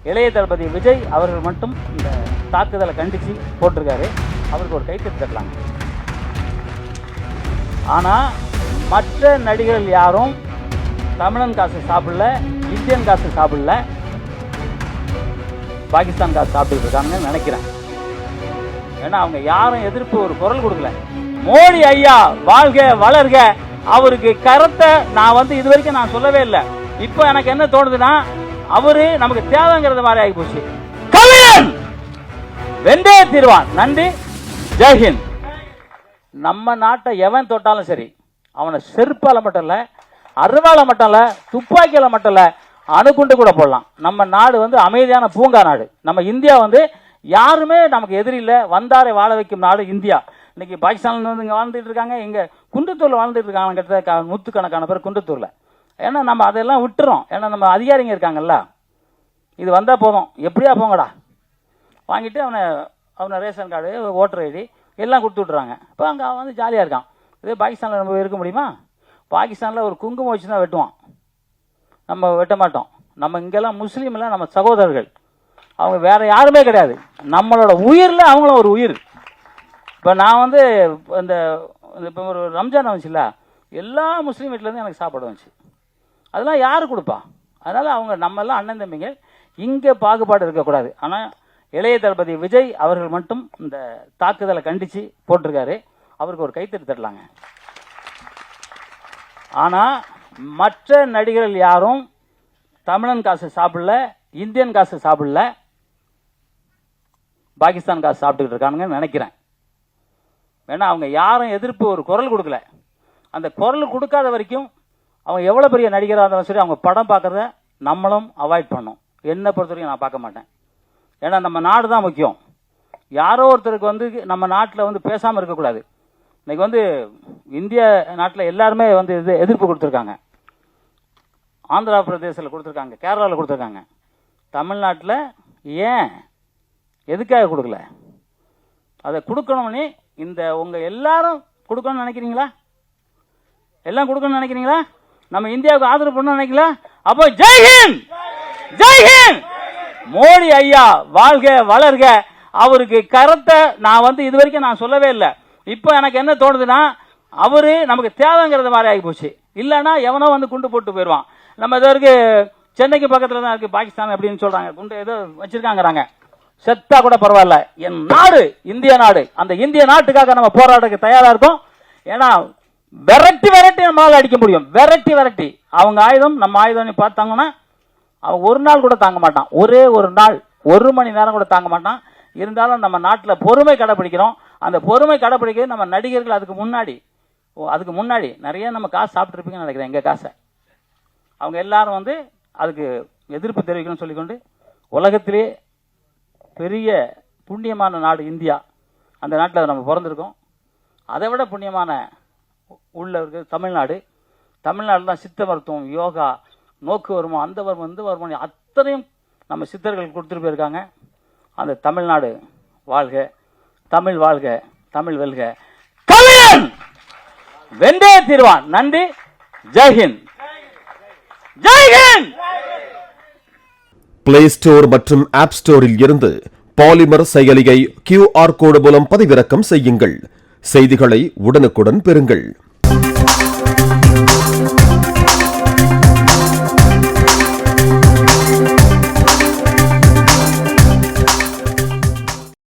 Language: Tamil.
இளைய தளபதி விஜய் அவர்கள் மட்டும் இந்த தாக்குதலை கண்டித்து போட்டிருக்காரு. அவருக்கு ஒரு கைத்தட்டு தட்டலாங்க. ஆனால் மற்ற நடிகர்கள் யாரும் தமிழன் காசு சாப்பிடல, இந்தியன் காசு சாப்பிடல, பாகிஸ்தான் காசு சாப்பிட்டு இருக்காங்கன்னு நினைக்கிறேன். ஏன்னா அவங்க யாரும் எதிர்ப்பு ஒரு குரல் கொடுக்கல. மோடி ஐயா வாழ்க வளர்க, அவருக்கு கருத்தை நான் இது வரைக்கும் நான் சொல்லவே இல்லை. இப்போ எனக்கு என்ன தோணுதுன்னா, அவரு நமக்கு தேவைங்கிறது மாதிரி ஆகி போச்சு. கவிஞன் வெந்தே தீர்வான். நன்றி, ஜெய்ஹிந்த். நம்ம நாட்டை எவன் தொட்டாலும் சரி, அவனை செருப்பால மட்டும் இல்ல, அருவால மட்டும் இல்ல, துப்பாக்கியால மட்டும் இல்ல, அணுகுண்டு கூட போடலாம். நம்ம நாடு அமைதியான பூங்கா நாடு. நம்ம இந்தியா யாருமே நமக்கு எதிரில்லை, வந்தாரை வாழ வைக்கும் நாடு இந்தியா. இன்னைக்கு பாகிஸ்தான்ல இங்கே வாழ்ந்துட்டு இருக்காங்க, இங்கே குன்றத்தூர்ல வாழ்ந்துட்டு இருக்காங்க, கிட்டத்தட்ட நூற்றுக்கணக்கான பேர் குன்றத்தூர்ல. ஏன்னா நம்ம அதெல்லாம் விட்டுறோம். ஏன்னா நம்ம அதிகாரிங்க இருக்காங்கல்ல, இது வந்தால் போதும், எப்படியா போங்கடா வாங்கிட்டு அவனை ரேஷன் கார்டு, ஓட்டர் ஐடி எல்லாம் கொடுத்து விட்றாங்க. இப்போ அங்கே ஜாலியாக இருக்கான். இதே பாகிஸ்தானில் நம்ம இருக்க முடியுமா? பாகிஸ்தானில் ஒரு குங்குமம் வச்சு தான் வெட்டுவான், நம்ம வெட்ட மாட்டோம். நம்ம இங்கெல்லாம் முஸ்லீம்லாம் நம்ம சகோதரர்கள், அவங்க வேற யாருமே கிடையாது. நம்மளோட உயிரில் அவங்களும் ஒரு உயிர். இப்போ நான் இந்த இப்போ ஒரு ரம்ஜான் வந்துச்சுல்ல, எல்லா முஸ்லீம் வீட்டிலேருந்து எனக்கு சாப்பாடு வந்துச்சு. அதெல்லாம் யாரு கொடுப்பா? அதனால் அவங்க நம்மெல்லாம் அண்ணன் தம்பிங்க, இங்கே பாகுபாடு இருக்கக்கூடாது. ஆனால் இளைய தளபதி விஜய் அவர்கள் மட்டும் இந்த தாக்குதலை கண்டித்து போட்டிருக்காரு. அவருக்கு ஒரு கைத்தட்டு தட்டலாங்க. ஆனால் மற்ற நடிகர்கள் யாரும் தமிழன் காசு சாப்பிடல, இந்தியன் காசு சாப்பிடல, பாகிஸ்தான் காசு சாப்பிட்டுக்கிட்டு இருக்கானுங்கன்னு நினைக்கிறேன். ஏன்னா அவங்க யாரும் எதிர்ப்பு ஒரு குரல் கொடுக்கல. அந்த குரல் கொடுக்காத வரைக்கும் அவங்க எவ்வளோ பெரிய நடிகராக இருந்தாலும் சரி, அவங்க படம் பார்க்குறத நம்மளும் அவாய்ட் பண்ணோம். என்னை பொறுத்த வரைக்கும் நான் பார்க்க மாட்டேன். ஏன்னா நம்ம நாடு தான் முக்கியம். யாரோ ஒருத்தருக்கு நம்ம நாட்டில் பேசாமல் இருக்கக்கூடாது. இன்னைக்கு இந்திய நாட்டில் எல்லாருமே இது எதிர்ப்பு கொடுத்துருக்காங்க. ஆந்திரா பிரதேசத்தில் கொடுத்துருக்காங்க, கேரளாவில் கொடுத்துருக்காங்க. தமிழ்நாட்டில் ஏன் எதுக்காக கொடுக்கல? அதை கொடுக்கணும்னு உங்கள் எல்லாரும் கொடுக்கணும்னு நினைக்கிறீங்களா? எல்லாம் கொடுக்கணும்னு நினைக்கிறீங்களா? நம்ம இந்தியாவுக்கு ஆதரவு பண்ணணும்னு நினைக்கல? அப்போ ஜெய்ஹிந்த், ஜெய்ஹிந்த். மோடி ஐயா வாழ்க வளர்க, அவருக்கு கருத்தை நான் இது வரைக்கும் நான் சொல்லவே இல்லை. இப்போ எனக்கு என்ன தோணுதுன்னா, அவரு நமக்கு தேவைங்கிறது மாதிரி ஆகி போச்சு. இல்லைன்னா எவனோ குண்டு போட்டு போயிடுவான். நம்ம இது வரைக்கும் சென்னைக்கு பக்கத்தில் தான் இருக்குது பாகிஸ்தான் அப்படின்னு சொல்கிறாங்க. குண்டு ஏதோ வச்சிருக்காங்கிறாங்க. செத்தா கூட பரவாயில்ல, என் நாடு இந்திய நாடு. அந்த இந்திய நாட்டுக்காக நம்ம போராட்டத்துக்கு தயாராக இருக்கோம். ஏன்னா விரட்டி விரட்டி நம்மளால் அடிக்க முடியும். விரட்டி விரட்டி அவங்க ஆயுதம் நம்ம ஆயுதம் பார்த்தாங்கன்னா அவன் ஒரு நாள் கூட தாங்க மாட்டான். ஒரே ஒரு நாள், ஒரு மணி நேரம் கூட தாங்க மாட்டான். இருந்தாலும் நம்ம நாட்டில் பொறுமை கடைப்பிடிக்கிறோம். அந்த பொறுமை கடைப்பிடிக்கிறது நம்ம நடிகர்கள் அதுக்கு முன்னாடி நிறைய நம்ம காசு சாப்பிட்ருப்பீங்கன்னு நினைக்கிறேன். எங்கள் காசை அவங்க எல்லாரும் அதுக்கு எதிர்ப்பு தெரிவிக்கணும்னு சொல்லிக்கொண்டு, உலகத்திலே பெரிய புண்ணியமான நாடு இந்தியா. அந்த நாட்டில் நம்ம பிறந்திருக்கோம். அதை விட புண்ணியமான உள்ள இருக்கு தமிழ்நாடு. தமிழ்நாடு தான் சித்த மருத்துவம், யோகா, நோக்கு வருமோ, அந்த வருமோ, இந்த வருமோ அத்தனையும் நம்ம சித்தர்கள் கொடுத்துட்டு போயிருக்காங்க. அந்த தமிழ்நாடு வாழ்க, தமிழ் வாழ்க, தமிழ் வெல்க. கவிஞன் வெந்தே தீர்வான். நன்றி, ஜெய்ஹிந்த், ஜெய்ஹிந்த். பிளே ஸ்டோர் மற்றும் ஆப் ஸ்டோரில் இருந்து பாலிமர் செயலியை QR கோடு மூலம் பதிவிறக்கம் செய்யுங்கள். செய்திகளை உடனுக்குடன் பெறுங்கள்.